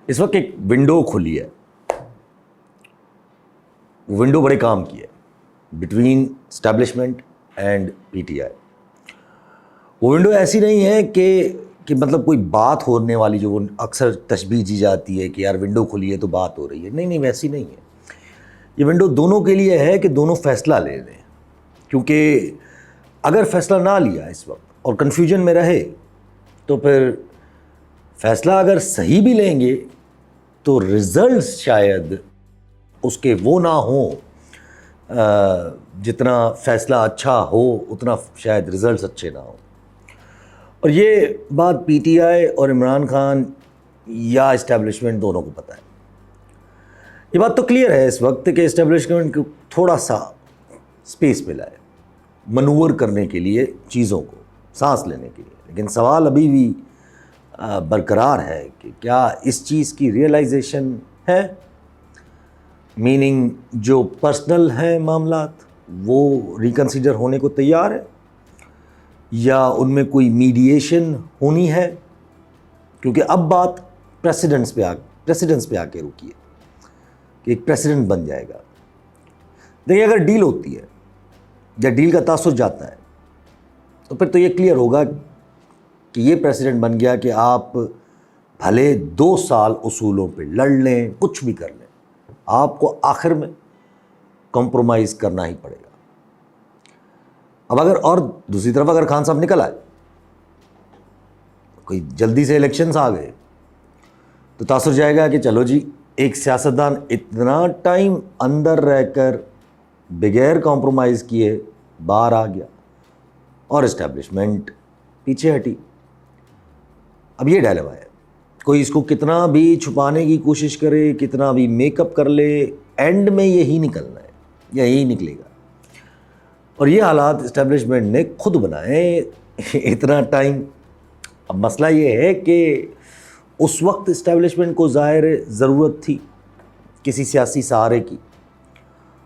اس وقت ایک ونڈو کھلی ہے، ونڈو بڑے کام کی ہے between establishment and P T I. وہ ونڈو ایسی نہیں ہے کہ مطلب کوئی بات ہونے والی جو وہ اکثر تشبیہ دی جاتی ہے کہ یار ونڈو کھلی ہے تو بات ہو رہی ہے. نہیں، ویسی نہیں ہے. یہ ونڈو دونوں کے لیے ہے کہ دونوں فیصلہ لے لیں، کیونکہ اگر فیصلہ نہ لیا اس وقت اور کنفیوژن میں رہے تو پھر فیصلہ اگر صحیح بھی لیں گے تو رزلٹس شاید اس کے وہ نہ ہوں، جتنا فیصلہ اچھا ہو اتنا شاید رزلٹس اچھے نہ ہوں. اور یہ بات پی ٹی آئی اور عمران خان یا اسٹیبلشمنٹ دونوں کو پتہ ہے. یہ بات تو کلیئر ہے اس وقت کہ اسٹیبلشمنٹ کو تھوڑا سا اسپیس ملا ہے منور کرنے کے لیے، چیزوں کو سانس لینے کے لیے. لیکن سوال ابھی بھی برقرار ہے کہ کیا اس چیز کی ریئلائزیشن ہے؟ میننگ جو پرسنل ہیں معاملات وہ ریکنسیڈر ہونے کو تیار ہے، یا ان میں کوئی میڈیشن ہونی ہے؟ کیونکہ اب بات پریسیڈنٹس پہ آ کے رکی ہے کہ ایک پریسیڈنٹ بن جائے گا. دیکھیے اگر ڈیل ہوتی ہے یا ڈیل کا تاثر جاتا ہے تو پھر تو یہ کلیئر ہوگا کہ یہ پریسیڈنٹ بن گیا کہ آپ بھلے 2 سال اصولوں پہ لڑ لیں، کچھ بھی کر لیں، آپ کو آخر میں کمپرومائز کرنا ہی پڑے گا. اب اور دوسری طرف اگر خان صاحب نکل آئے، کوئی جلدی سے الیکشنز آ گئے، تو تاثر جائے گا کہ چلو جی ایک سیاستدان اتنا ٹائم اندر رہ کر بغیر کمپرومائز کیے باہر آ گیا اور اسٹیبلشمنٹ پیچھے ہٹی. اب یہ ڈائلیما ہے، کوئی اس کو کتنا بھی چھپانے کی کوشش کرے، کتنا بھی میک اپ کر لے، اینڈ میں یہی نکلنا ہے، یہی نکلے گا. اور یہ حالات اسٹیبلشمنٹ نے خود بنائے اتنا ٹائم. اب مسئلہ یہ ہے کہ اس وقت اسٹیبلشمنٹ کو ظاہر ضرورت تھی کسی سیاسی سہارے کی،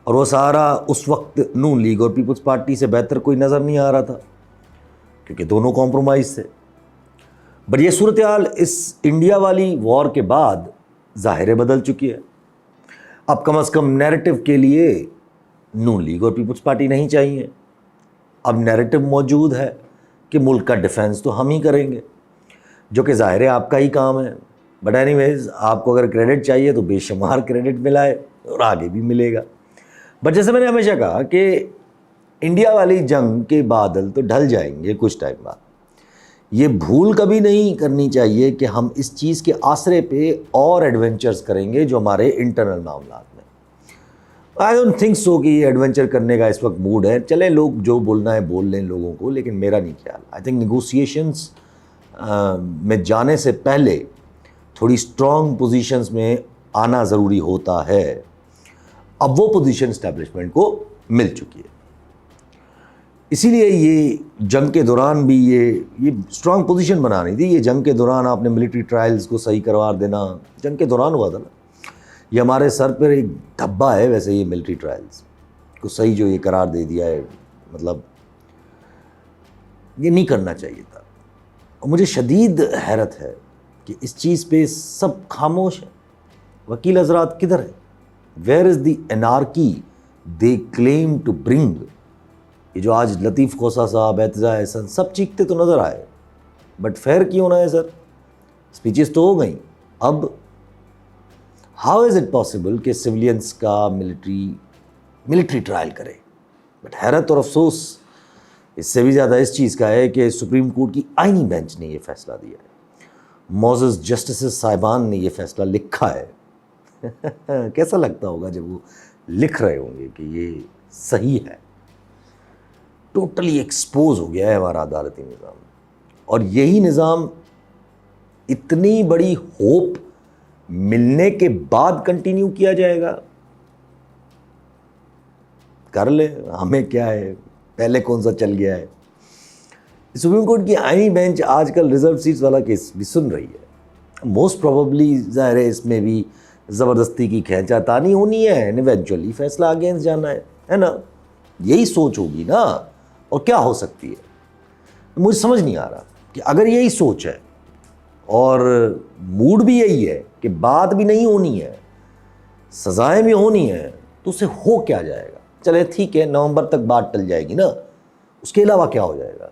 اور وہ سہارا اس وقت نون لیگ اور پیپلز پارٹی سے بہتر کوئی نظر نہیں آ رہا تھا کیونکہ دونوں کمپرومائز تھے. بٹ یہ صورتحال اس انڈیا والی وار کے بعد ظاہر بدل چکی ہے. اب کم از کم نیریٹو کے لیے نون لیگ اور پیپلز پارٹی نہیں چاہیے. اب نیریٹو موجود ہے کہ ملک کا ڈیفنس تو ہم ہی کریں گے، جو کہ ظاہر ہے آپ کا ہی کام ہے. بٹ اینی ویز آپ کو اگر کریڈٹ چاہیے تو بے شمار کریڈٹ ملا ہے اور آگے بھی ملے گا. بٹ جیسے میں نے ہمیشہ کہا کہ انڈیا والی جنگ کے بادل تو ڈھل جائیں گے کچھ ٹائم بعد. یہ بھول کبھی نہیں کرنی چاہیے کہ ہم اس چیز کے آسرے پہ اور ایڈونچرز کریں گے جو ہمارے انٹرنل معاملات میں. آئی ڈونٹ تھنک سو کہ یہ ایڈونچر کرنے کا اس وقت موڈ ہے. چلیں لوگ جو بولنا ہے بول لیں لوگوں کو، لیکن میرا نہیں خیال. آئی تھنک نیگوسیشنز میں جانے سے پہلے تھوڑی اسٹرانگ پوزیشنز میں آنا ضروری ہوتا ہے. اب وہ پوزیشن اسٹیبلشمنٹ کو مل چکی ہے، اسی لیے یہ جنگ کے دوران بھی یہ اسٹرانگ پوزیشن بنانی تھی. یہ جنگ کے دوران آپ نے ملٹری ٹرائلز کو صحیح قرار دینا جنگ کے دوران ہوا تھا نا. یہ ہمارے سر پر ایک دھبا ہے ویسے یہ ملٹری ٹرائلز کو صحیح جو یہ قرار دے دیا ہے، مطلب یہ نہیں کرنا چاہیے تھا. اور مجھے شدید حیرت ہے کہ اس چیز پہ سب خاموش ہیں. وکیل حضرات کدھر ہیں؟ Where is the anarchy they claim to bring? یہ جو آج لطیف خوسا صاحب، اعتزاز احسن سب چیختے تو نظر آئے، بٹ فیئر کیوں نہ ہے سر؟ اسپیچز تو ہو گئیں. اب ہاؤ از اٹ پاسبل کہ سولینس کا ملٹری ٹرائل کرے؟ بٹ حیرت اور افسوس اس سے بھی زیادہ اس چیز کا ہے کہ سپریم کورٹ کی آئینی بینچ نے یہ فیصلہ دیا ہے. معزز جسٹسز صاحبان نے یہ فیصلہ لکھا ہے. کیسا لگتا ہوگا جب وہ لکھ رہے ہوں گے کہ یہ صحیح ہے. ٹوٹلی ایکسپوز ہو گیا ہے ہمارا عدالتی نظام، اور یہی نظام اتنی بڑی ہوپ ملنے کے بعد کنٹینیو کیا جائے گا. کر لے، ہمیں کیا ہے، پہلے کون سا چل گیا ہے. سپریم کورٹ کی آئینی بینچ آج کل ریزرو سیٹس والا کیس بھی سن رہی ہے. موسٹ پروبیبلی ظاہر ہے اس میں بھی زبردستی کی کھینچا تانی ہونی ہے، ایونچولی فیصلہ اگینسٹ جانا ہے نا. یہی سوچ ہوگی نا. اور کیا ہو سکتی ہے؟ مجھے سمجھ نہیں آ رہا کہ اگر یہی سوچ ہے اور موڈ بھی یہی ہے کہ بات بھی نہیں ہونی ہے، سزائیں بھی ہونی ہیں، تو اسے ہو کیا جائے گا؟ چلے ٹھیک ہے، نومبر تک بات ٹل جائے گی نا، اس کے علاوہ کیا ہو جائے گا؟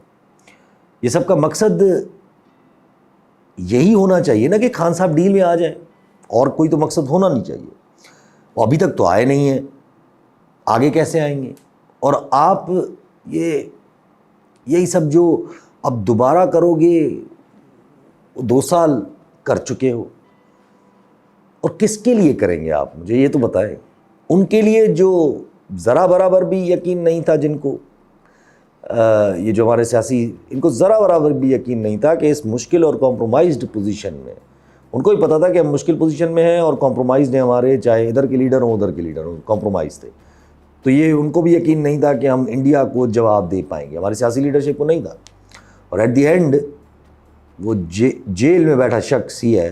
یہ سب کا مقصد یہی ہونا چاہیے نا کہ خان صاحب ڈیل میں آ جائیں، اور کوئی تو مقصد ہونا نہیں چاہیے. وہ ابھی تک تو آئے نہیں ہیں، آگے کیسے آئیں گے؟ اور آپ یہی سب جو اب دوبارہ کرو گے، 2 سال کر چکے ہو، اور کس کے لیے کریں گے آپ؟ مجھے یہ تو بتائیں. ان کے لیے جو ذرا برابر بھی یقین نہیں تھا، جن کو یہ جو ہمارے سیاسی، ان کو ذرا برابر بھی یقین نہیں تھا کہ اس مشکل اور کمپرومائزڈ پوزیشن میں، ان کو بھی پتا تھا کہ ہم مشکل پوزیشن میں ہیں اور کمپرومائزڈ ہیں ہمارے، چاہے ادھر کے لیڈر ہوں ادھر کے لیڈر ہوں، کمپرومائز تھے. تو یہ ان کو بھی یقین نہیں تھا کہ ہم انڈیا کو جواب دے پائیں گے، ہماری سیاسی لیڈرشپ کو نہیں تھا. اور ایٹ دی اینڈ وہ جیل میں بیٹھا شخص ہی ہے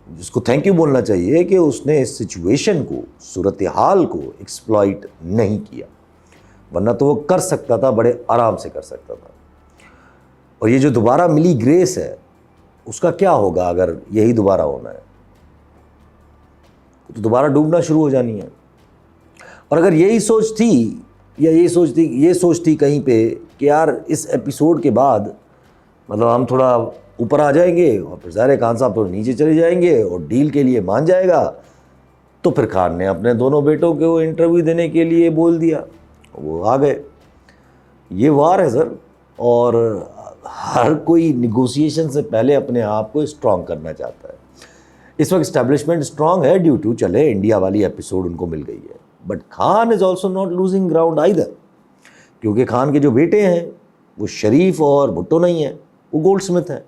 جس کو تھینک یو بولنا چاہیے کہ اس نے اس سچویشن کو، صورتحال کو ایکسپلائٹ نہیں کیا، ورنہ تو وہ کر سکتا تھا، بڑے آرام سے کر سکتا تھا. اور یہ جو دوبارہ ملی گریس ہے، اس کا کیا ہوگا اگر یہی دوبارہ ہونا ہے؟ تو دوبارہ ڈوبنا شروع ہو جانی ہے. اور اگر یہی سوچ تھی، یا یہ سوچ تھی کہیں پہ کہ یار اس ایپیسوڈ کے بعد مطلب ہم تھوڑا اوپر آ جائیں گے، اور پھر ظاہر خان صاحب تھوڑے نیچے چلے جائیں گے اور ڈیل کے لیے مان جائے گا، تو پھر خان نے اپنے دونوں بیٹوں کو انٹرویو دینے کے لیے بول دیا، وہ آ گئے. یہ وار ہے سر، اور ہر کوئی نیگوسیشن سے پہلے اپنے آپ کو اسٹرانگ کرنا چاہتا ہے. اس وقت اسٹیبلشمنٹ اسٹرانگ ہے ڈیو ٹو چلے انڈیا والی ایپیسوڈ ان کو مل گئی ہے. But Khan is also not losing ground either, کیونکہ خان کے جو بیٹے ہیں وہ شریف اور بھٹو نہیں ہیں، وہ گولڈ سمتھ ہیں.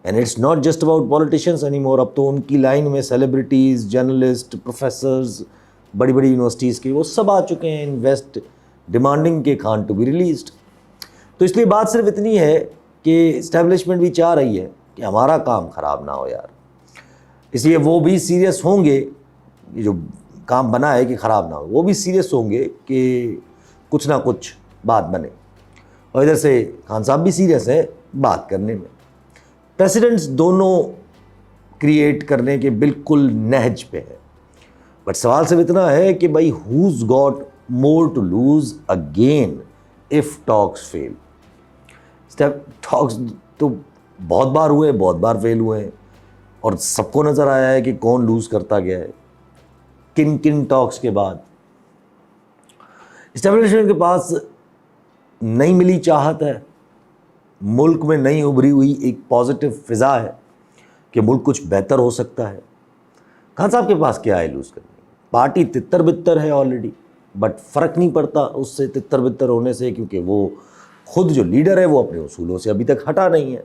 And it's not just about politicians anymore. اب تو ان کی لائن میں سیلیبریٹیز، جرنلسٹ، پروفیسرز، بڑی بڑی یونیورسٹیز کے وہ سب آ چکے ہیں انویسٹ، ڈیمانڈنگ کہ خان ٹو بی ریلیزڈ. تو اس لیے بات صرف اتنی ہے کہ اسٹیبلشمنٹ بھی چاہ رہی ہے کہ ہمارا کام خراب نہ ہو یار، اس لیے وہ بھی سیریس ہوں گے، یہ جو کام بنا ہے کہ خراب نہ ہو، وہ بھی سیریس ہوں گے کہ کچھ نہ کچھ بات بنے. اور ادھر سے خان صاحب بھی سیریس ہیں بات کرنے میں. پریسیڈنٹس دونوں کریٹ کرنے کے بالکل نہج پہ ہے. بٹ سوال صرف اتنا ہے کہ بھائی who's got more to lose again if talks fail. Talks تو بہت بار ہوئے، بہت بار فیل ہوئے ہیں، اور سب کو نظر آیا ہے کہ کون لوز کرتا گیا ہے کن کن ٹاکس کے بعد. اسٹیبلشمنٹ کے پاس نہیں ملی چاہت ہے، ملک میں نہیں ابھری ہوئی ایک پازیٹیو فضا ہے کہ ملک کچھ بہتر ہو سکتا ہے. خان صاحب کے پاس کیا ہے لوز کرنے؟ پارٹی تتر بتر ہے آلریڈی، بٹ فرق نہیں پڑتا اس سے تتر بتر ہونے سے، کیونکہ وہ خود جو لیڈر ہے وہ اپنے اصولوں سے ابھی تک ہٹا نہیں ہے.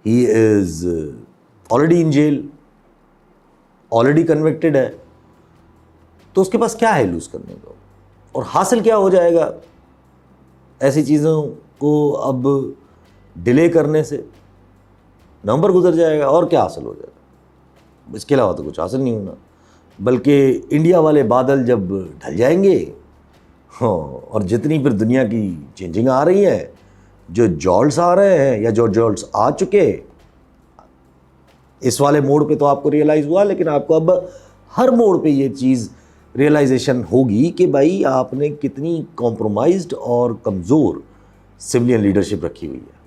He is already in jail, already convicted ہے. تو اس کے پاس کیا ہے لوز کرنے کو؟ اور حاصل کیا ہو جائے گا ایسی چیزوں کو اب ڈیلے کرنے سے؟ نومبر گزر جائے گا، اور کیا حاصل ہو جائے گا؟ اس کے علاوہ تو کچھ حاصل نہیں ہونا. بلکہ انڈیا والے بادل جب ڈھل جائیں گے، اور جتنی پھر دنیا کی چینجنگ آ رہی ہے، جو جولٹس آ رہے ہیں یا جو جولٹس آ چکے، اس والے موڑ پہ تو آپ کو ریئلائز ہوا، لیکن آپ کو اب ہر موڑ پہ یہ چیز ریئلائزیشن ہوگی کہ بھائی آپ نے کتنی کمپرومائزڈ اور کمزور سویلین لیڈرشپ رکھی ہوئی ہے.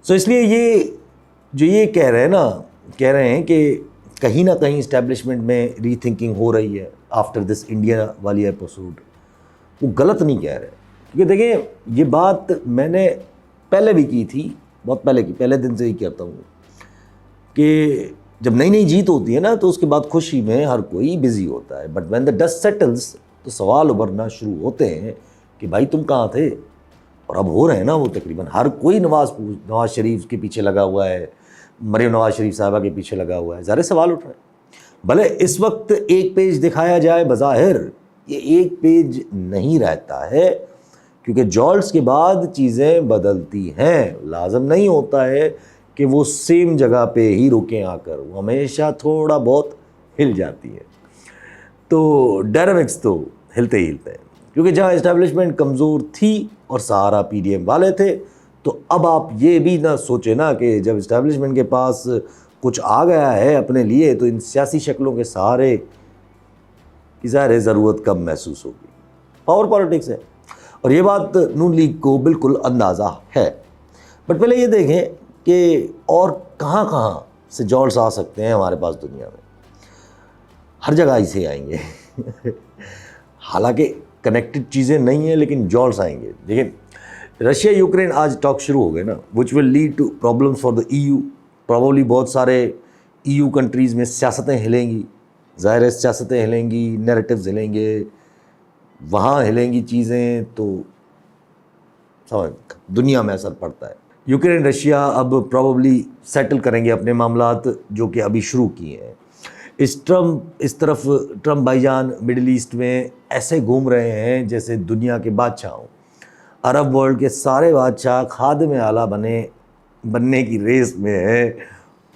سو اس لیے یہ کہہ رہے ہیں کہ کہیں نہ کہیں اسٹیبلشمنٹ میں ری تھنکنگ ہو رہی ہے آفٹر دس انڈیا والی ایپیسوڈ، وہ غلط نہیں کہہ رہے. کیونکہ دیکھیں یہ بات میں نے پہلے بھی کی تھی، بہت پہلے دن سے ہی کہتا ہوں کہ جب نئی جیت ہوتی ہے نا تو اس کے بعد خوشی میں ہر کوئی بزی ہوتا ہے. But when the dust settles تو سوال ابھرنا شروع ہوتے ہیں کہ بھائی تم کہاں تھے؟ اور اب ہو رہے ہیں نا وہ تقریباً ہر کوئی نواز شریف کے پیچھے لگا ہوا ہے، مریم نواز شریف صاحبہ کے پیچھے لگا ہوا ہے. ظاہر سوال اٹھ رہا ہے. بھلے اس وقت ایک پیج دکھایا جائے بظاہر، یہ ایک پیج نہیں رہتا ہے، کیونکہ جولٹس کے بعد چیزیں بدلتی ہیں. لازم نہیں ہوتا ہے کہ وہ سیم جگہ پہ ہی رکیں آ کر، وہ ہمیشہ تھوڑا بہت ہل جاتی ہے. تو ڈائنامکس تو ہلتے ہی ہلتے ہیں، کیونکہ جہاں اسٹیبلشمنٹ کمزور تھی اور سہارا پی ڈی ایم والے تھے، تو تو اب آپ یہ بھی نہ سوچیں نا کہ جب اسٹیبلشمنٹ کے پاس کچھ آ گیا ہے اپنے لیے تو ان سیاسی شکلوں کے سہارے کی ظاہر ہے ضرورت کم محسوس ہوگی. پاور پالیٹکس ہے اور یہ بات نون لیگ کو بالکل اندازہ ہے. بٹ پہلے یہ دیکھیں کہ اور کہاں کہاں سے جولس آ سکتے ہیں ہمارے پاس دنیا میں. ہر جگہ ہی سے آئیں گے حالانکہ کنیکٹڈ چیزیں نہیں ہیں لیکن جولس آئیں گے. دیکھیں رشیا یوکرین آج ٹاک شروع ہو گئے نا, which will lead to problems for the EU. Probably بہت سارے EU کنٹریز میں سیاستیں ہلیں گی, ظاہر ہے سیاستیں ہلیں گی, نیریٹیوز ہلیں گے, وہاں ہلیں گی چیزیں, تو دنیا میں اثر پڑتا ہے. یوکرین رشیا اب پروبیبلی سیٹل کریں گے اپنے معاملات جو کہ ابھی شروع کیے ہیں. اس طرف ٹرمپ بھائی جان مڈل ایسٹ میں ایسے گھوم رہے ہیں جیسے دنیا کے بادشاہ ہوں. عرب ورلڈ کے سارے بادشاہ خادم اعلیٰ بننے کی ریس میں ہیں,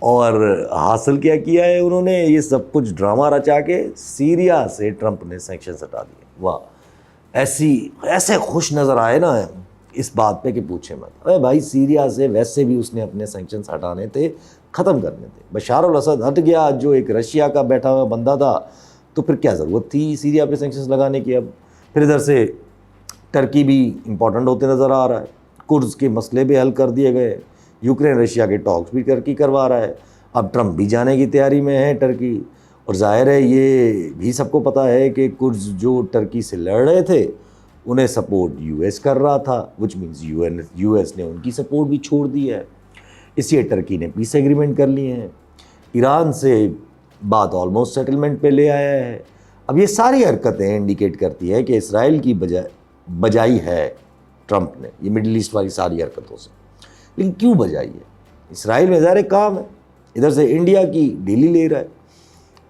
اور حاصل کیا ہے انہوں نے, یہ سب کچھ ڈرامہ رچا کے سیریا سے ٹرمپ نے سینکشنز ہٹا دیے. واہ, ایسے خوش نظر آئے نا اس بات پہ کہ پوچھے مت. ارے بھائی سیریا سے ویسے بھی اس نے اپنے سینکشنز ہٹانے تھے, ختم کرنے تھے. بشار الاسد ہٹ گیا جو ایک رشیا کا بیٹھا ہوا بندہ تھا, تو پھر کیا ضرورت تھی سیریا پہ سینکشنز لگانے کی. اب پھر ادھر سے ٹرکی بھی امپورٹنٹ ہوتے نظر آ رہا ہے, کرز کے مسئلے بھی حل کر دیے گئے, یوکرین رشیا کے ٹاکس بھی ٹرکی کروا رہا ہے, اب ٹرمپ بھی جانے کی تیاری میں ہے ٹرکی. اور ظاہر ہے یہ بھی سب کو پتہ ہے کہ کرز جو ٹرکی سے لڑ رہے تھے انہیں سپورٹ US کر رہا تھا, وچ مینز US نے ان کی سپورٹ بھی چھوڑ دی ہے. اس لیے ٹرکی نے پیس ایگریمنٹ کر لیے ہیں, ایران سے بات آلموسٹ سیٹلمنٹ پہ لے آیا ہے. اب یہ ساری حرکتیں انڈیکیٹ کرتی ہے کہ اسرائیل کی بجائی ہے ٹرمپ نے یہ مڈل ایسٹ والی ساری حرکتوں سے. لیکن کیوں بجائی ہے؟ اسرائیل میں ظاہر کام ہے, ادھر سے انڈیا کی ڈیلی لے رہا ہے,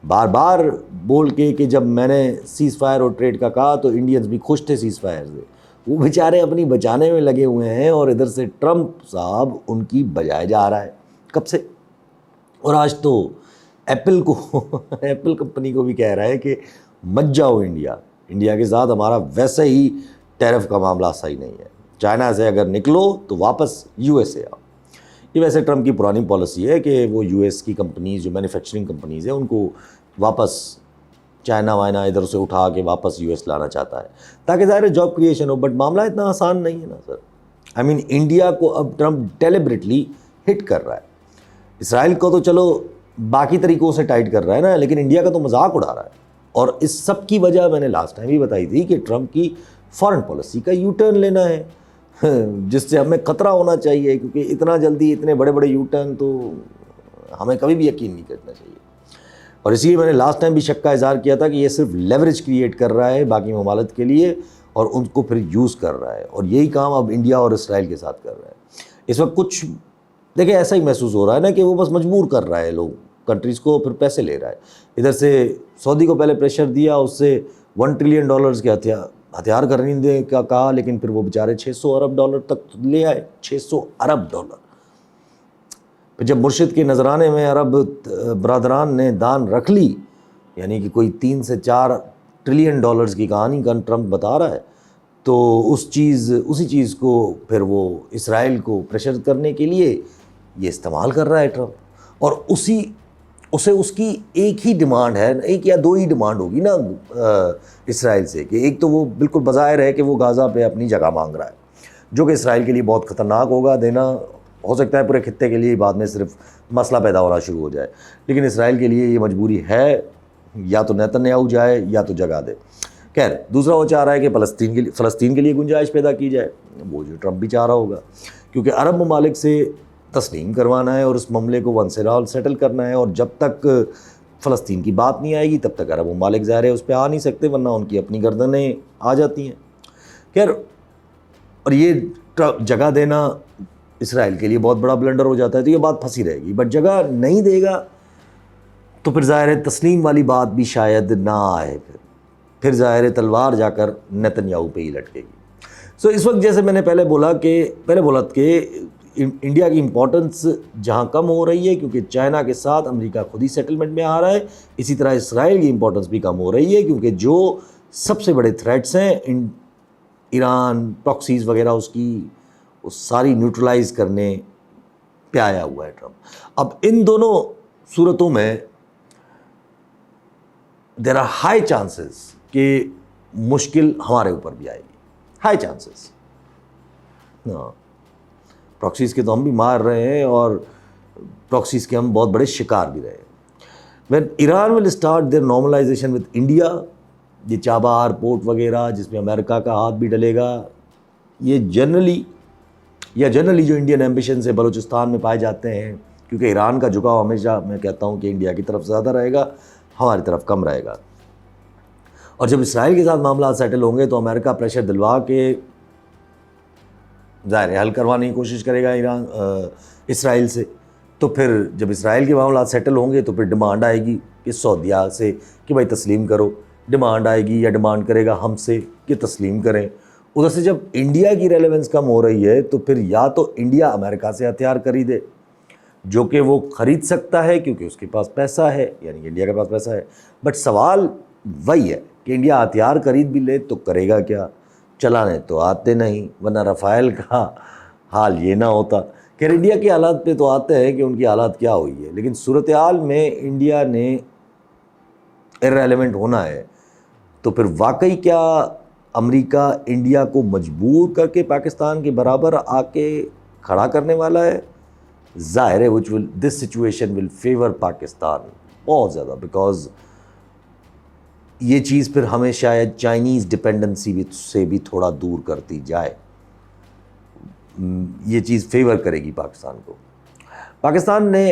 بار بار بول کے کہ جب میں نے سیز فائر اور ٹریڈ کا کہا تو انڈینز بھی خوش تھے سیز فائر سے, وہ بیچارے اپنی بچانے میں لگے ہوئے ہیں, اور ادھر سے ٹرمپ صاحب ان کی بجائے جا رہا ہے کب سے. اور آج تو ایپل کمپنی کو بھی کہہ رہا ہے کہ مت جاؤ انڈیا کے ساتھ, ہمارا ویسے ہی ٹیرف کا معاملہ صحیح نہیں ہے, چائنا سے اگر نکلو تو واپس USA آؤ. یہ ویسے ٹرمپ کی پرانی پالیسی ہے کہ وہ US کی کمپنیز جو مینوفیکچرنگ کمپنیز ہیں ان کو واپس چائنا وائنا ادھر سے اٹھا کے واپس US لانا چاہتا ہے تاکہ ظاہر جاب کریشن ہو. بٹ معاملہ اتنا آسان نہیں ہے نا سر. انڈیا کو اب ٹرمپ ڈیلیبریٹلی ہٹ کر رہا ہے. اسرائیل کو تو چلو باقی طریقوں سے ٹائٹ کر رہا ہے نا, لیکن انڈیا کا تو مذاق اڑا رہا ہے. اور اس سب کی وجہ میں نے لاسٹ ٹائم بھی بتائی تھی کہ ٹرمپ کی فارن پالیسی کا یو ٹرن لینا ہے, جس سے ہمیں خطرہ ہونا چاہیے, کیونکہ اتنا جلدی اتنے بڑے بڑے یو ٹرن تو ہمیں کبھی بھی یقین نہیں کرنا چاہیے. اور اس لیے میں نے لاسٹ ٹائم بھی شک کا اظہار کیا تھا کہ یہ صرف لیوریج کریٹ کر رہا ہے باقی ممالک کے لیے اور ان کو پھر یوز کر رہا ہے, اور یہی کام اب انڈیا اور اسرائیل کے ساتھ کر رہا ہے. اس وقت کچھ دیکھیں ایسا ہی محسوس ہو رہا ہے نا کہ وہ بس مجبور کر رہا ہے لوگ کنٹریز کو, پھر پیسے لے رہا ہے. ادھر سے سعودی کو پہلے پریشر دیا, اس سے $1 ٹریلین کے ہتھیار خریدنے کا کہا, لیکن پھر وہ بیچارے $600 ارب تک لے آئے. $600 ارب. پھر جب مرشد کے نذرانے میں عرب برادران نے دان رکھ لی, یعنی کہ کوئی 3 سے 4 ٹریلین ڈالرز کی کہانی کا ٹرمپ بتا رہا ہے, تو اسی چیز کو پھر وہ اسرائیل کو پریشر کرنے کے لیے یہ استعمال کر رہا ہے ٹرمپ. اور اس کی ایک ہی ڈیمانڈ ہے, ایک یا 2 ہی ڈیمانڈ ہوگی نا اسرائیل سے, کہ ایک تو وہ بالکل بظاہر ہے کہ وہ غازہ پہ اپنی جگہ مانگ رہا ہے, جو کہ اسرائیل کے لیے بہت خطرناک ہوگا دینا. ہو سکتا ہے پورے خطے کے لیے بعد میں صرف مسئلہ پیدا ہونا شروع ہو جائے, لیکن اسرائیل کے لیے یہ مجبوری ہے, یا تو نیتن یاہو جائے یا تو جگہ دے. خیر دوسرا وہ چاہ رہا ہے کہ فلسطین کے لیے گنجائش پیدا کی جائے, وہ جو ٹرمپ بھی چاہ رہا ہوگا, کیونکہ عرب ممالک سے تسلیم کروانا ہے اور اس معاملے کو ونس اینڈ آل سیٹل کرنا ہے. اور جب تک فلسطین کی بات نہیں آئے گی تب تک عرب ممالک ظاہر ہے اس پہ آ نہیں سکتے, ورنہ ان کی اپنی گردنیں آ جاتی ہیں. خیر, اور یہ جگہ دینا اسرائیل کے لیے بہت بڑا بلنڈر ہو جاتا ہے, تو یہ بات پھنسی رہے گی. بٹ جگہ نہیں دے گا تو پھر ظاہر ہے تسلیم والی بات بھی شاید نہ آئے, پھر ظاہر ہے تلوار جا کر نیتن یاہو پہ ہی لٹکے گی. سو اس وقت جیسے میں نے پہلے بولا کہ انڈیا کی امپورٹنس جہاں کم ہو رہی ہے کیونکہ چائنا کے ساتھ امریکہ خود ہی سیٹلمنٹ میں آ رہا ہے, اسی طرح اسرائیل کی امپورٹنس بھی کم ہو رہی ہے کیونکہ جو سب سے بڑے تھریٹس ہیں ایران پراکسیز وغیرہ اس کی, وہ ساری نیوٹرلائز کرنے پہ آیا ہوا ہے ٹرمپ. اب ان دونوں صورتوں میں دیر آر ہائی چانسز کہ مشکل ہمارے اوپر بھی آئے گی, ہائی چانسز. پراکسیز کے تو ہم بھی مار رہے ہیں اور پراکسیز کے ہم بہت بڑے شکار بھی رہے ہیں. When Iran will start their normalisation with India, یہ چابہار پورٹ وغیرہ جس میں امریکہ کا ہاتھ بھی ڈلے گا, یہ جنرلی جو انڈین ایمبیشن سے بلوچستان میں پائے جاتے ہیں, کیونکہ ایران کا جھکاؤ ہمیشہ میں کہتا ہوں کہ انڈیا کی طرف زیادہ رہے گا, ہماری طرف کم رہے گا. اور جب اسرائیل کے ساتھ معاملات سیٹل ہوں گے تو امریکہ پریشر دلوا کے ظاہر حل کروانے کی کوشش کرے گا اسرائیل سے. تو پھر جب اسرائیل کے معاملات سیٹل ہوں گے تو پھر ڈیمانڈ آئے گی کہ سعودیہ سے کہ بھائی تسلیم کرو, ڈیمانڈ آئے گی یا ڈیمانڈ کرے گا ہم سے کہ تسلیم کریں. ادھر سے جب انڈیا کی ریلیونس کم ہو رہی ہے تو پھر یا تو انڈیا امریکہ سے ہتھیار خریدے, جو کہ وہ خرید سکتا ہے کیونکہ اس کے پاس پیسہ ہے, یعنی انڈیا کے پاس پیسہ ہے. بٹ سوال وہی ہے کہ انڈیا ہتھیار خرید بھی لے تو کرے گا کیا, چلانے تو آتے نہیں, ورنہ رفائل کا حال یہ نہ ہوتا. کہ انڈیا کی حالات پہ تو آتے ہیں کہ ان کی حالات کیا ہوئی ہے, لیکن صورتحال میں انڈیا نے ارریلیونٹ ہونا ہے تو پھر واقعی کیا امریکہ انڈیا کو مجبور کر کے پاکستان کے برابر آ کے کھڑا کرنے والا ہے؟ ظاہر ہے this situation will favour Pakistan بہت زیادہ, بیکاز یہ چیز پھر ہمیں شاید چائنیز ڈپینڈنسی سے بھی تھوڑا دور کرتی جائے. یہ چیز فیور کرے گی پاکستان کو. پاکستان نے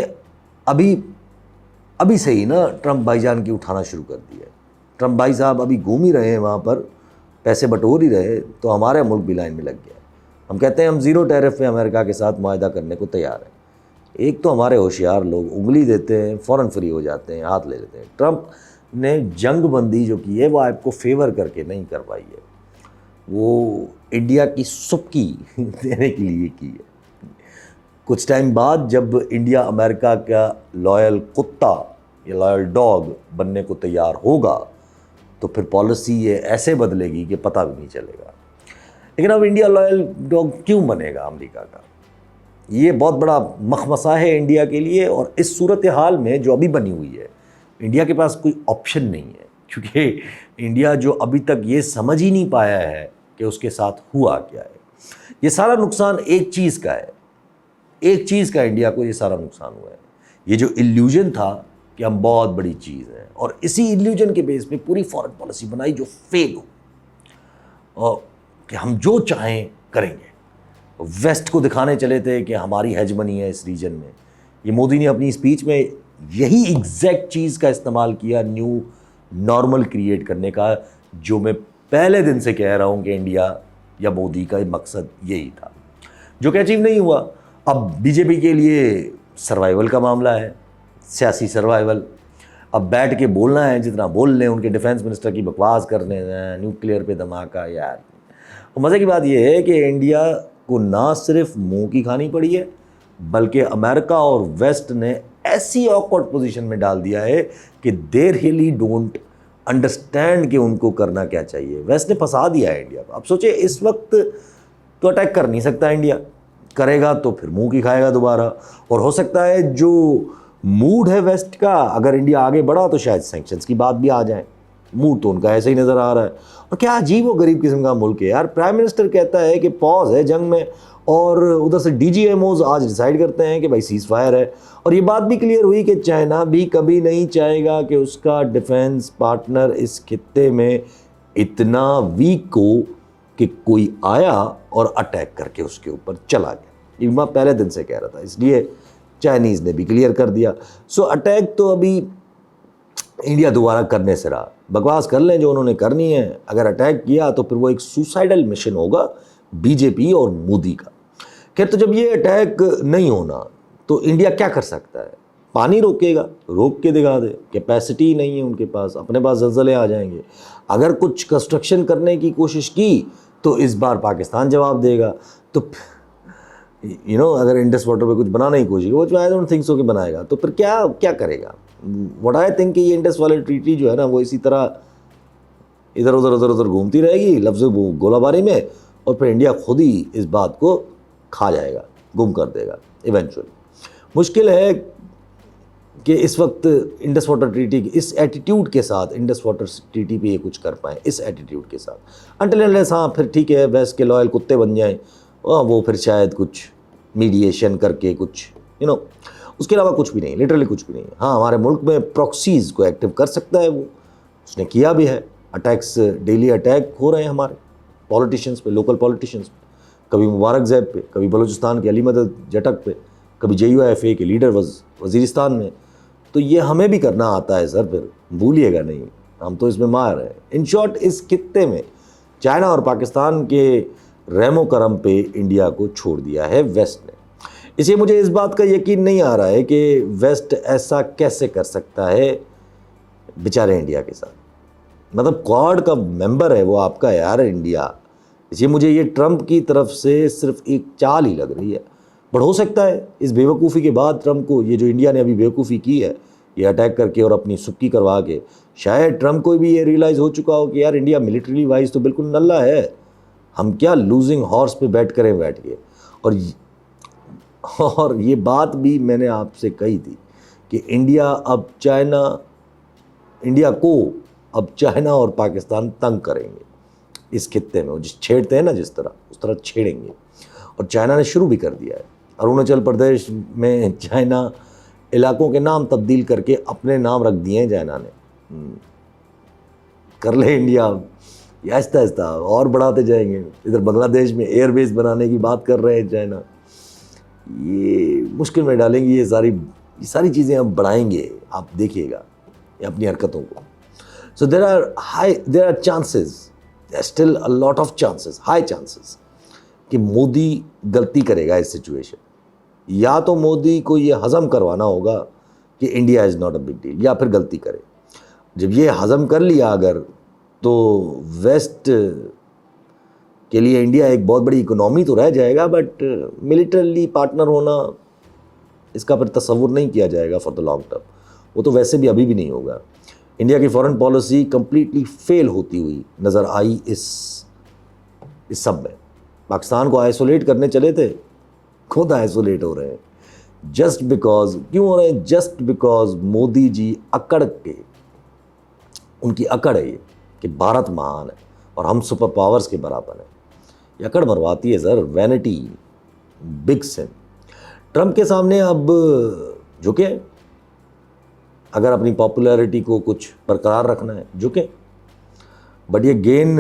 ابھی سے ہی نا ٹرمپ بھائی جان کی اٹھانا شروع کر دی ہے. ٹرمپ بھائی صاحب ابھی گھوم ہی رہے ہیں وہاں پر, پیسے بٹور ہی رہے, تو ہمارا ملک بھی لائن میں لگ گیا. ہم کہتے ہیں ہم زیرو ٹیرف پہ امریکہ کے ساتھ معاہدہ کرنے کو تیار ہیں. ایک تو ہمارے ہوشیار لوگ انگلی دیتے ہیں فوراً فری ہو جاتے ہیں, ہاتھ لے لیتے ہیں. ٹرمپ نے جنگ بندی جو کی ہے وہ آپ کو فیور کر کے نہیں کر پائی ہے, وہ انڈیا کی سبکی دینے کے لیے کی ہے. کچھ ٹائم بعد جب انڈیا امریکہ کا لائل کتا یا لائل ڈاگ بننے کو تیار ہوگا تو پھر پالیسی یہ ایسے بدلے گی کہ پتہ بھی نہیں چلے گا. لیکن اب انڈیا لائل ڈاگ کیوں بنے گا امریکہ کا, یہ بہت بڑا مخمصہ ہے انڈیا کے لیے. اور اس صورتحال میں جو ابھی بنی ہوئی ہے, انڈیا کے پاس کوئی آپشن نہیں ہے, کیونکہ انڈیا جو ابھی تک یہ سمجھ ہی نہیں پایا ہے کہ اس کے ساتھ ہوا کیا ہے. یہ سارا نقصان ایک چیز کا ہے, ایک چیز کا انڈیا کو یہ سارا نقصان ہوا ہے. یہ جو ایلیوژن تھا کہ ہم بہت بڑی چیز ہیں, اور اسی ایلیوژن کے بیس پہ پوری فارن پالیسی بنائی جو فیل ہو, اور کہ ہم جو چاہیں کریں گے. ویسٹ کو دکھانے چلے تھے کہ ہماری ہیجمنی ہے اس ریجن میں. یہ مودی نے اپنی اسپیچ میں یہی ایگزیکٹ چیز کا استعمال کیا نیو نارمل کریٹ کرنے کا, جو میں پہلے دن سے کہہ رہا ہوں کہ انڈیا یا مودی کا مقصد یہی تھا, جو کہ اچیو نہیں ہوا. اب بی جے پی کے لیے سروائیول کا معاملہ ہے, سیاسی سروائیول. اب بیٹھ کے بولنا ہے جتنا بول لیں, ان کے ڈیفینس منسٹر کی بکواس کرنے ہیں, نیوکلیئر پہ دھماکہ. یار مزے کی بات یہ ہے کہ انڈیا کو نہ صرف منہ کی کھانی پڑی ہے, بلکہ امریکہ اور ویسٹ نے ایسی آکورڈ پوزیشن میں ڈال دیا ہے کہ دے ریئلی ڈونٹ انڈرسٹینڈ کہ ان کو کرنا کیا چاہیے. ویسٹ نے پھنسا دیا ہے انڈیا کو. اب سوچے اس وقت تو اٹیک کر نہیں سکتا انڈیا, کرے گا تو پھر منہ کی کھائے گا دوبارہ. اور ہو سکتا ہے جو موڈ ہے ویسٹ کا, اگر انڈیا آگے بڑھا تو شاید سینکشنز کی بات بھی آ جائیں. موڈ تو ان کا ایسے ہی نظر آ رہا ہے. اور کیا عجیب و غریب قسم کا ملک ہے یار. پرائم منسٹر کہتا ہے کہ پاز ہے جنگ میں, اور ادھر سے ڈی جی ایم اوز آج ڈیسائیڈ کرتے ہیں کہ بھائی سیز فائر ہے. اور یہ بات بھی کلیئر ہوئی کہ چائنا بھی کبھی نہیں چاہے گا کہ اس کا ڈیفینس پارٹنر اس خطے میں اتنا ویک ہو کہ کوئی آیا اور اٹیک کر کے اس کے اوپر چلا گیا. یہ میں پہلے دن سے کہہ رہا تھا, اس لیے چائنیز نے بھی کلیئر کر دیا. سو اٹیک تو ابھی انڈیا دوبارہ کرنے سے رہا. بکواس کر لیں جو انہوں نے کرنی ہے. اگر اٹیک کیا تو پھر وہ ایک سوسائڈل مشن ہوگا بی جے پی اور مودی کا. خیر, تو جب یہ اٹیک نہیں ہونا تو انڈیا کیا کر سکتا ہے؟ پانی روکے گا, روک کے دکھا دے. کیپیسٹی نہیں ہے ان کے پاس, اپنے پاس زلزلے آ جائیں گے. اگر کچھ کنسٹرکشن کرنے کی کوشش کی تو اس بار پاکستان جواب دے گا. تو اگر انڈس واٹر پہ کچھ بنانے کی کوشش کی, وہ آئی ڈونٹ تھنک سو کہ بنائے گا, تو پھر کیا کرے گا؟ وٹ آئی تھنک کہ یہ انڈس والی ٹریٹی جو ہے نا, وہ اسی طرح ادھر ادھر گھومتی رہے گی لفظ گولہ باری میں, اور پھر انڈیا خود ہی اس بات کو کھا جائے گا, گم کر دے گا ایونچولی. مشکل ہے کہ اس وقت انڈس واٹر ٹریٹی اس ایٹیٹیوڈ کے ساتھ انڈس واٹر ٹریٹی پہ یہ کچھ کر پائیں, اس ایٹیٹیوڈ کے ساتھ. انٹل انلیس ہاں پھر ٹھیک ہے ویسٹ کے لائل کتے بن جائیں, وہ پھر شاید کچھ میڈییشن کر کے کچھ اس کے علاوہ کچھ بھی نہیں, لٹرلی کچھ بھی نہیں. ہاں ہمارے ملک میں پراکسیز کو ایکٹیو کر سکتا ہے, وہ اس نے کیا بھی ہے. اٹیکس, ڈیلی اٹیک ہو رہے ہیں ہمارے پولیٹیشینس پہ, لوکل پولیٹیشینس پہ, کبھی مبارک زیب پہ, کبھی بلوچستان کے علی مدد جٹک پہ, کبھی JUIFA کے لیڈر وزیرستان میں. تو یہ ہمیں بھی کرنا آتا ہے سر, پھر بھولیے گا نہیں, ہم تو اس میں ماہر ہیں. ان شارٹ اس خطے میں چائنا اور پاکستان کے رحم و کرم پہ انڈیا کو چھوڑ دیا ہے ویسٹ نے. اس لیے مجھے اس بات کا یقین نہیں آ رہا ہے کہ ویسٹ ایسا کیسے کر سکتا ہے بیچارے انڈیا کے ساتھ. مطلب کوڈ کا ممبر ہے وہ آپ کا یار انڈیا. اس لیے مجھے یہ ٹرمپ کی طرف سے صرف ایک چال ہی لگ رہی ہے. بٹ ہو سکتا ہے اس بیوقوفی کے بعد ٹرمپ کو یہ جو انڈیا نے ابھی بیوقوفی کی ہے, یہ اٹیک کر کے اور اپنی سکی کروا کے, شاید ٹرمپ کو بھی یہ ریئلائز ہو چکا ہو کہ یار انڈیا ملٹری وائز تو بالکل نلا ہے, ہم کیا لوزنگ ہارس پہ بیٹھ کے. اور یہ بات بھی میں نے آپ سے کہی تھی کہ انڈیا کو اب چائنا اور پاکستان تنگ کریں گے اس خطے میں. وہ جس چھیڑتے ہیں نا جس طرح, اس طرح چھیڑیں گے. اور چائنا نے شروع بھی کر دیا ہے. اروناچل پردیش میں چائنا علاقوں کے نام تبدیل کر کے اپنے نام رکھ دیے ہیں چائنا نے. کر لے انڈیا, یہ آہستہ آہستہ اور بڑھاتے جائیں گے. ادھر بنگلہ دیش میں ایئر بیس بنانے کی بات کر رہے ہیں چائنا. یہ مشکل میں ڈالیں گے, یہ ساری چیزیں اب بڑھائیں گے, آپ دیکھیے گا یہ اپنی حرکتوں کو. سو there are chances, there are still a lot of chances, high chances کہ مودی غلطی کرے گا اس سچویشن. یا تو مودی کو یہ ہضم کروانا ہوگا کہ India is not a big deal, یا پھر غلطی کرے. جب یہ ہضم کر لیا اگر, تو ویسٹ کے لیے انڈیا ایک بہت بڑی اکنامی تو رہ جائے گا, بٹ ملیٹرلی پارٹنر ہونا اس کا پھر تصور نہیں کیا جائے گا فار دا لانگ ٹرم. وہ تو ویسے بھی ابھی بھی نہیں ہوگا. انڈیا کی فارن پالیسی کمپلیٹلی فیل ہوتی ہوئی نظر آئی اس سب میں. پاکستان کو آئسولیٹ کرنے چلے تھے, خود آئسولیٹ ہو رہے ہیں. جسٹ بیکاز کیوں ہو رہے ہیں؟ جسٹ بیکاز مودی جی اکڑ کے, ان کی اکڑ ہے یہ کہ بھارت مہان ہے اور ہم سپر پاورز کے برابر ہیں. یہ اکڑ مرواتی ہے سر, وینٹی, بگ سن. ٹرمپ کے سامنے اب جھکے, اگر اپنی پاپولیرٹی کو کچھ برقرار رکھنا ہے جھکیں. بٹ یہ گین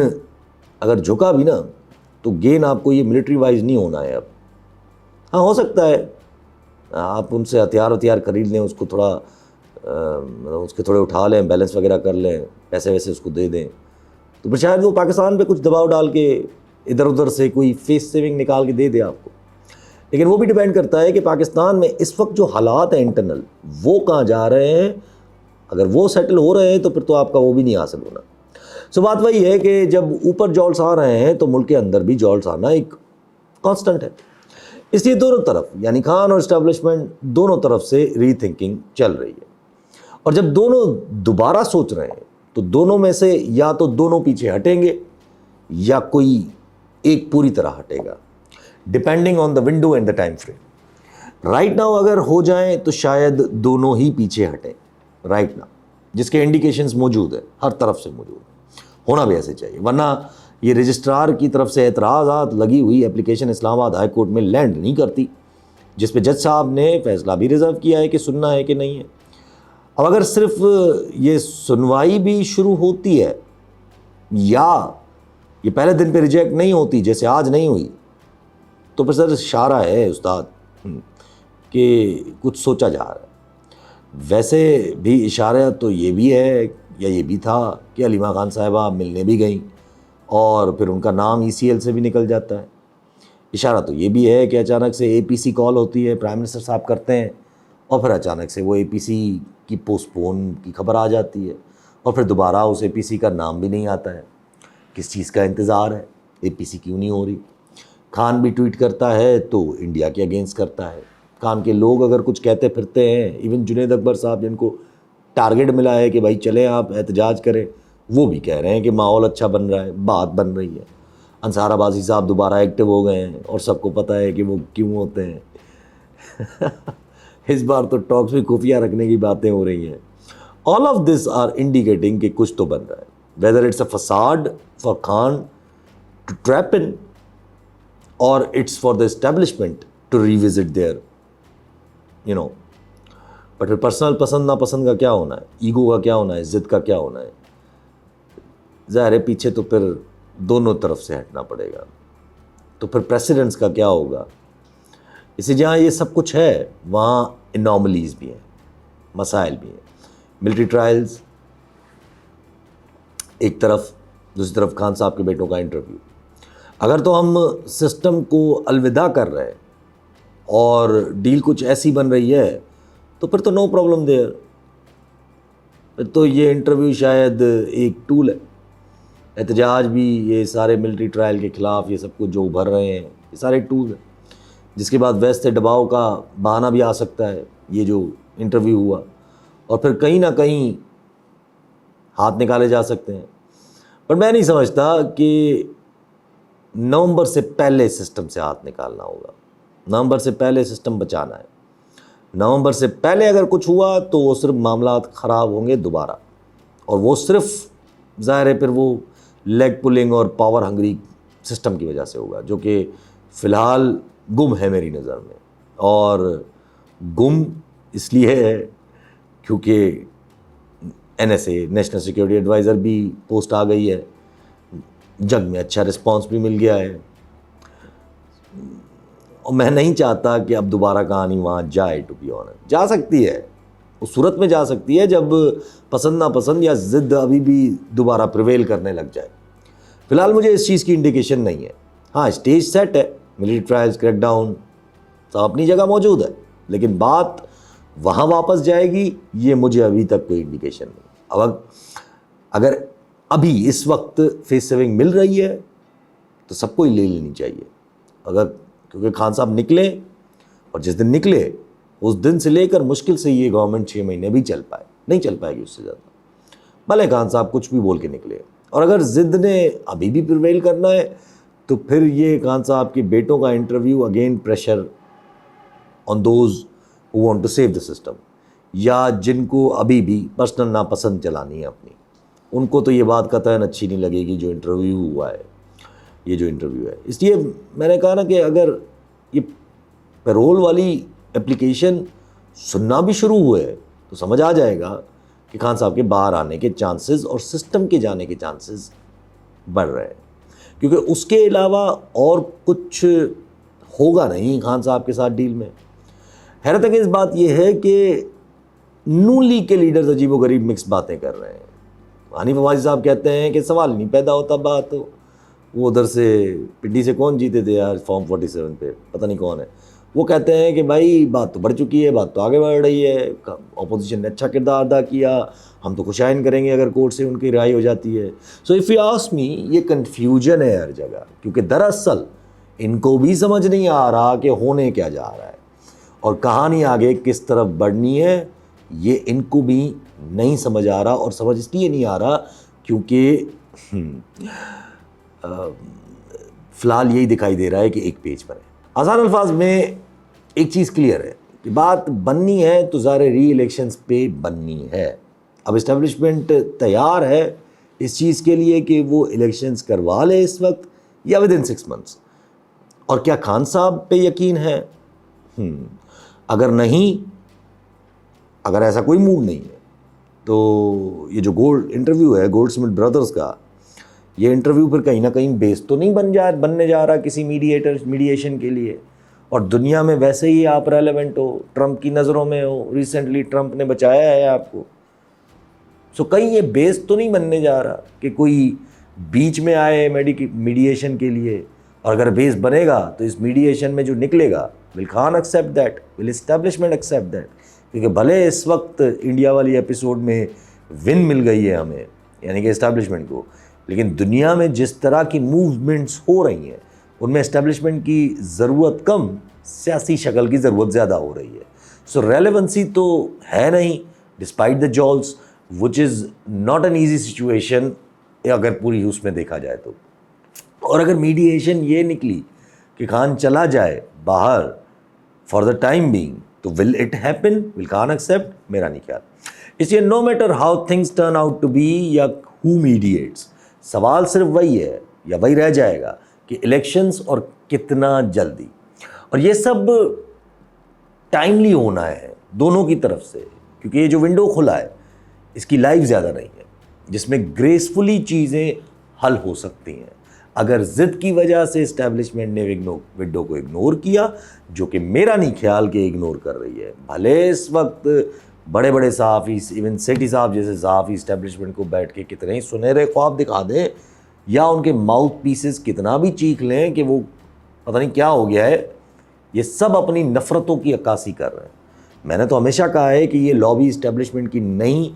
اگر جھکا بھی نا, تو گین آپ کو یہ ملٹری وائز نہیں ہونا ہے اب. ہاں ہو سکتا ہے آپ ان سے ہتھیار خرید لیں, اس کو تھوڑا اس کے تھوڑے اٹھا لیں, بیلنس وغیرہ کر لیں, پیسے ویسے اس کو دے دیں, تو پھر شاید وہ پاکستان پہ کچھ دباؤ ڈال کے ادھر ادھر سے کوئی فیس سیونگ نکال کے دے دے آپ کو. لیکن وہ بھی ڈیپینڈ کرتا ہے کہ پاکستان میں اس وقت جو حالات ہیں انٹرنل, وہ کہاں جا رہے ہیں. اگر وہ سیٹل ہو رہے ہیں تو پھر تو آپ کا وہ بھی نہیں حاصل ہونا. سو بات وہی ہے کہ جب اوپر جولس آ رہے ہیں تو ملک کے اندر بھی جولس آنا ایک کانسٹنٹ ہے. اس لیے دونوں طرف, یعنی خان اور اسٹیبلشمنٹ دونوں طرف سے ری تھنکنگ چل رہی ہے. اور جب دونوں دوبارہ سوچ رہے ہیں تو دونوں میں سے یا تو دونوں پیچھے ہٹیں گے یا کوئی ایک پوری طرح ہٹے گا, depending on the window and the time frame. Right now اگر ہو جائیں تو شاید دونوں ہی پیچھے ہٹیں رائٹ ناؤ, جس کے انڈیکیشنز موجود ہیں, ہر طرف سے موجود ہیں. ہونا بھی ایسے چاہیے, ورنہ یہ رجسٹرار کی طرف سے اعتراضات لگی ہوئی اپلیکیشن اسلام آباد ہائی کورٹ میں لینڈ نہیں کرتی, جس پہ جج صاحب نے فیصلہ بھی ریزرو کیا ہے کہ سننا ہے کہ نہیں ہے. اب اگر صرف یہ سنوائی بھی شروع ہوتی ہے یا یہ پہلے دن پہ ریجیکٹ نہیں ہوتی جیسے آج نہیں ہوئی, تو پھر سر اشارہ ہے استاد کہ کچھ سوچا جا رہا ہے. ویسے بھی اشارہ تو یہ بھی ہے یا یہ بھی تھا کہ علیمہ خان صاحبہ ملنے بھی گئیں اور پھر ان کا نام ECL سے بھی نکل جاتا ہے. اشارہ تو یہ بھی ہے کہ اچانک سے APC کال ہوتی ہے, پرائم منسٹر صاحب کرتے ہیں, اور پھر اچانک سے وہ APC کی پوسٹ پون کی خبر آ جاتی ہے, اور پھر دوبارہ اس APC کا نام بھی نہیں آتا ہے. کس چیز کا انتظار ہے, APC کیوں نہیں ہو رہی. خان بھی ٹویٹ کرتا ہے تو انڈیا کے اگینسٹ کرتا ہے. خان کے لوگ اگر کچھ کہتے پھرتے ہیں, ایون جنید اکبر صاحب جن کو ٹارگٹ ملا ہے کہ بھائی چلیں آپ احتجاج کریں, وہ بھی کہہ رہے ہیں کہ ماحول اچھا بن رہا ہے, بات بن رہی ہے. انصار عباسی صاحب دوبارہ ایکٹیو ہو گئے ہیں اور سب کو پتہ ہے کہ وہ کیوں ہوتے ہیں. اس بار تو ٹاکس میں خفیہ رکھنے کی باتیں ہو رہی ہیں. All of this are indicating کہ کچھ تو بن رہا ہے. ویدر اٹس اے فساد for Khan to trap in or it's for the establishment to revisit their but پھر پرسنل پسند ناپسند کا کیا ہونا ہے, ایگو کا کیا ہونا ہے, ضد کا کیا ہونا ہے. ظاہر ہے پیچھے تو پھر دونوں طرف سے ہٹنا پڑے گا. تو پھر پریسیڈنٹس کا کیا ہوگا. اسے جہاں یہ سب کچھ ہے وہاں اناملیز بھی ہیں, مسائل بھی ہیں. ملٹری ٹرائلز ایک طرف, دوسری طرف خان صاحب کے بیٹوں کا انٹرویو. اگر تو ہم سسٹم کو الوداع کر رہے ہیں اور ڈیل کچھ ایسی بن رہی ہے تو پھر تو نو پرابلم دیئر. پھر تو یہ انٹرویو شاید ایک ٹول ہے. احتجاج بھی, یہ سارے ملٹری ٹرائل کے خلاف یہ سب کچھ جو ابھر رہے ہیں یہ سارے ٹول ہیں, جس کے بعد ویسٹ دباؤ کا بہانہ بھی آ سکتا ہے. یہ جو انٹرویو ہوا اور پھر کہیں نہ کہیں ہاتھ نکالے جا سکتے ہیں. پر میں نہیں سمجھتا کہ نومبر سے پہلے سسٹم سے ہاتھ نکالنا ہوگا. نومبر سے پہلے سسٹم بچانا ہے. نومبر سے پہلے اگر کچھ ہوا تو وہ صرف معاملات خراب ہوں گے دوبارہ, اور وہ صرف ظاہر ہے پھر وہ لیگ پولنگ اور پاور ہنگری سسٹم کی وجہ سے ہوگا, جو کہ فی الحال گم ہے میری نظر میں. اور گم اس لیے ہے کیونکہ NSA نیشنل سیکیورٹی ایڈوائزر بھی پوسٹ آ گئی ہے, جنگ میں اچھا رسپانس بھی مل گیا ہے, اور میں نہیں چاہتا کہ اب دوبارہ کہانی وہاں جائے. ٹو بی آنسٹ جا سکتی ہے, اس صورت میں جا سکتی ہے جب پسند ناپسند یا ضد ابھی بھی دوبارہ پریویل کرنے لگ جائے. فی الحال مجھے اس چیز کی انڈیکیشن نہیں ہے. ہاں اسٹیج سیٹ ہے, ملٹری ٹرائلز, کریک ڈاؤن سب اپنی جگہ موجود ہے, لیکن بات وہاں واپس جائے گی یہ مجھے ابھی تک کوئی انڈیکیشن نہیں. اب اگر ابھی اس وقت فیس سیونگ مل رہی ہے تو سب کو ہی لے لینی چاہیے. اگر کیونکہ خان صاحب نکلے, اور جس دن نکلے اس دن سے لے کر مشکل سے یہ گورنمنٹ 6 مہینے بھی چل پائے, نہیں چل پائے گی اس سے زیادہ. بھلے خان صاحب کچھ بھی بول کے نکلے, اور اگر ضد نے ابھی بھی پریویل کرنا ہے تو پھر یہ خان صاحب کے بیٹوں کا interview again pressure on those who want to save the system, یا جن کو ابھی بھی پرسنل ناپسند چلانی ہے اپنی, ان کو تو یہ بات قطعاً اچھی نہیں لگے گی جو انٹرویو ہوا ہے, یہ جو انٹرویو ہے. اس لیے میں نے کہا نا کہ اگر یہ پیرول والی اپلیکیشن سننا بھی شروع ہوئے تو سمجھ آ جائے گا کہ خان صاحب کے باہر آنے کے چانسز اور سسٹم کے جانے کے چانسز بڑھ رہے ہیں, کیونکہ اس کے علاوہ اور کچھ ہوگا نہیں خان صاحب کے ساتھ ڈیل میں. حیرت انگیز بات یہ ہے کہ نون لیگ کے لیڈرز عجیب و غریب مکس باتیں کر رہے ہیں. حنیف عباسی صاحب کہتے ہیں کہ سوال نہیں پیدا ہوتا بات, وہ ادھر سے پنڈی سے کون جیتے تھے یار فارم 47 پہ, پتہ نہیں کون ہے, وہ کہتے ہیں کہ بھائی بات تو بڑھ چکی ہے, بات تو آگے بڑھ رہی ہے, اپوزیشن نے اچھا کردار ادا کیا, ہم تو خوشائن کریں گے اگر کورٹ سے ان کی رہائی ہو جاتی ہے. So if you ask me, یہ کنفیوژن ہے ہر جگہ, کیونکہ دراصل ان کو بھی سمجھ نہیں آ رہا کہ ہونے کیا جا رہا ہے اور کہانی آگے کس طرف بڑھنی ہے. یہ ان کو بھی نہیں سمجھ آ رہا, اور سمجھ اس لیے نہیں آ رہا کیونکہ فی الحال یہی دکھائی دے رہا ہے کہ ایک پیج پر ہے. آسان الفاظ میں ایک چیز کلیئر ہے کہ بات بننی ہے تو ظاہر ری الیکشنز پہ بننی ہے. اب اسٹیبلشمنٹ تیار ہے اس چیز کے لیے کہ وہ الیکشنز کروا لے اس وقت یا ود ان 6 months. اور کیا خان صاحب پہ یقین ہے؟ اگر نہیں, اگر ایسا کوئی موڈ نہیں ہے تو یہ جو انٹرویو ہے گولڈ سمتھ بردرز کا, یہ انٹرویو پھر کہیں نہ کہیں بیس تو نہیں بننے جا رہا کسی میڈیشن کے لیے. اور دنیا میں ویسے ہی آپ ریلیونٹ ہو, ٹرمپ کی نظروں میں ہو, ریسنٹلی ٹرمپ نے بچایا ہے آپ کو. سو کہیں یہ بیس تو نہیں بننے جا رہا کہ کوئی بیچ میں آئے میڈیشن کے لیے, اور اگر بیس بنے گا تو اس میڈیشن میں جو نکلے گا will Khan accept that, will establishment accept that. کیونکہ بھلے اس وقت انڈیا والی ایپیسوڈ میں ون مل گئی ہے ہمیں, یعنی کہ اسٹیبلشمنٹ کو, لیکن دنیا میں جس طرح کی موومنٹس ہو رہی ہیں ان میں اسٹیبلشمنٹ کی ضرورت کم, سیاسی شکل کی ضرورت زیادہ ہو رہی ہے. سو ریلیونسی تو ہے نہیں despite the jails, which is not an easy situation اگر پوری اس میں دیکھا جائے تو. اور اگر میڈییشن یہ نکلی کہ خان چلا جائے باہر فار دا ٹائم بینگ تو will it happen, will Khan accept? میرا نہیں خیال. اس لیے no matter how things turn out to be یا ہو میڈییٹس, سوال صرف وہی ہے یا وہی رہ جائے گا کہ الیکشنز اور کتنا جلدی. اور یہ سب ٹائملی ہونا ہے دونوں کی طرف سے, کیونکہ یہ جو ونڈو کھلا ہے اس کی لائف زیادہ نہیں ہے جس میں گریسفلی چیزیں حل ہو سکتی ہیں. اگر ضد کی وجہ سے اسٹیبلشمنٹ نے ونڈو کو اگنور کیا, جو کہ میرا نہیں خیال کہ اگنور کر رہی ہے, بھلے اس وقت بڑے بڑے صحافی, ایون سیٹھی صاحب جیسے صحافی اسٹیبلشمنٹ کو بیٹھ کے کتنے ہی سنہرے خواب دکھا دیں یا ان کے ماؤتھ پیسز کتنا بھی چیخ لیں کہ وہ پتہ نہیں کیا ہو گیا ہے, یہ سب اپنی نفرتوں کی عکاسی کر رہے ہیں. میں نے تو ہمیشہ کہا ہے کہ یہ لابی اسٹیبلشمنٹ کی نئی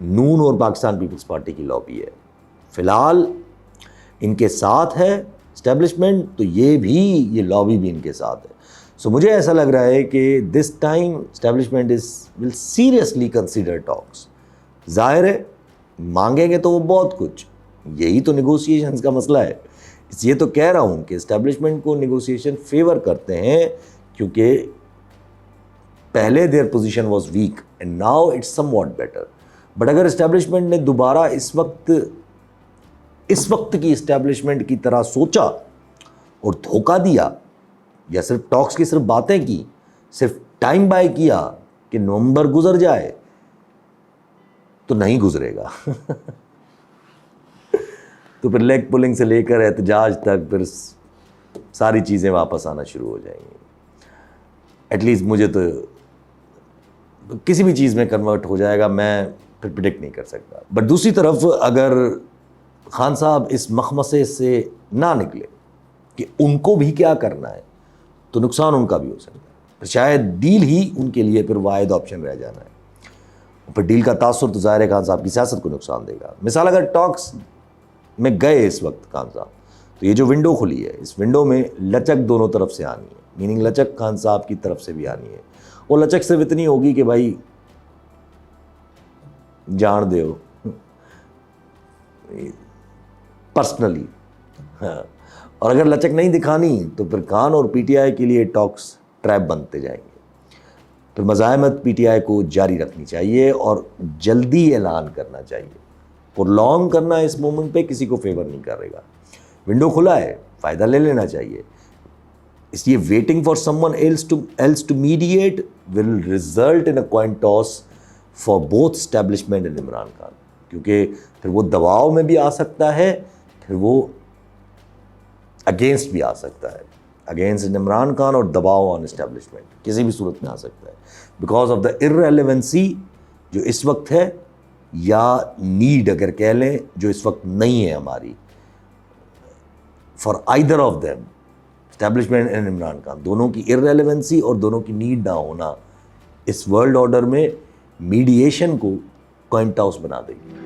نون اور پاکستان پیپلز پارٹی کی لابی ہے. فی الحال ان کے ساتھ ہے اسٹیبلشمنٹ, تو یہ بھی یہ لابی بھی ان کے ساتھ ہے. سو مجھے ایسا لگ رہا ہے کہ this time establishment will seriously consider talks. ظاہر ہے مانگیں گے تو وہ بہت کچھ, یہی تو نیگوسیشنز کا مسئلہ ہے. اس لیے تو کہہ رہا ہوں کہ اسٹیبلشمنٹ کو نیگوسیشن فیور کرتے ہیں, کیونکہ پہلے their position was weak and now it's somewhat better. But اگر اسٹیبلشمنٹ نے دوبارہ اس وقت کی اسٹیبلشمنٹ کی طرح سوچا اور دھوکہ دیا, یا صرف ٹاکس کی صرف باتیں کی, صرف ٹائم بائی کیا کہ نومبر گزر جائے, تو نہیں گزرے گا. تو پھر لیگ پولنگ سے لے کر احتجاج تک پھر ساری چیزیں واپس آنا شروع ہو جائیں گی. ایٹ لیسٹ مجھے تو کسی بھی چیز میں کنورٹ ہو جائے گا, میں پھر پریڈکٹ نہیں کر سکتا. بٹ دوسری طرف اگر خان صاحب اس مخمصے سے نہ نکلے کہ ان کو بھی کیا کرنا ہے, تو نقصان ان کا بھی ہو سکتا ہے. شاید ڈیل ہی ان کے لیے پھر واحد آپشن رہ جانا ہے. پھر ڈیل کا تاثر تو ظاہر ہے خان صاحب کی سیاست کو نقصان دے گا. مثال اگر ٹاکس میں گئے اس وقت خان صاحب, تو یہ جو ونڈو کھلی ہے اس ونڈو میں لچک دونوں طرف سے آنی ہے, میننگ لچک خان صاحب کی طرف سے بھی آنی ہے. اور لچک صرف اتنی ہوگی کہ بھائی جان دے ہو پرسنلی, اور اگر لچک نہیں دکھانی تو پھر خان اور پی ٹی آئی کے لیے ٹاکس ٹریپ بنتے جائیں گے. پھر مزاحمت پی ٹی آئی کو جاری رکھنی چاہیے اور جلدی اعلان کرنا چاہیے. پرولونگ کرنا اس مومنٹ پہ کسی کو فیور نہیں کرے گا. ونڈو کھلا ہے, فائدہ لے لینا چاہیے. اس لیے waiting for someone else to mediate will result in a coin toss for both establishment and Imran Khan, کیونکہ پھر وہ دباؤ میں بھی آ سکتا ہے, پھر وہ اگینسٹ بھی آ سکتا ہے, اگینسٹ عمران خان اور دباؤ آن اسٹیبلشمنٹ کسی بھی صورت میں آ سکتا ہے, بیکاز آف دا ارریلیونسی جو اس وقت ہے, یا نیڈ اگر کہہ لیں جو اس وقت نہیں ہے ہماری, for either of them establishment and Imran Khan, دونوں کی ارریلیونسی اور دونوں کی نیڈ نہ ہونا اس ورلڈ آرڈر میں میڈییشن کو کوائن ٹاس بنا دے گی.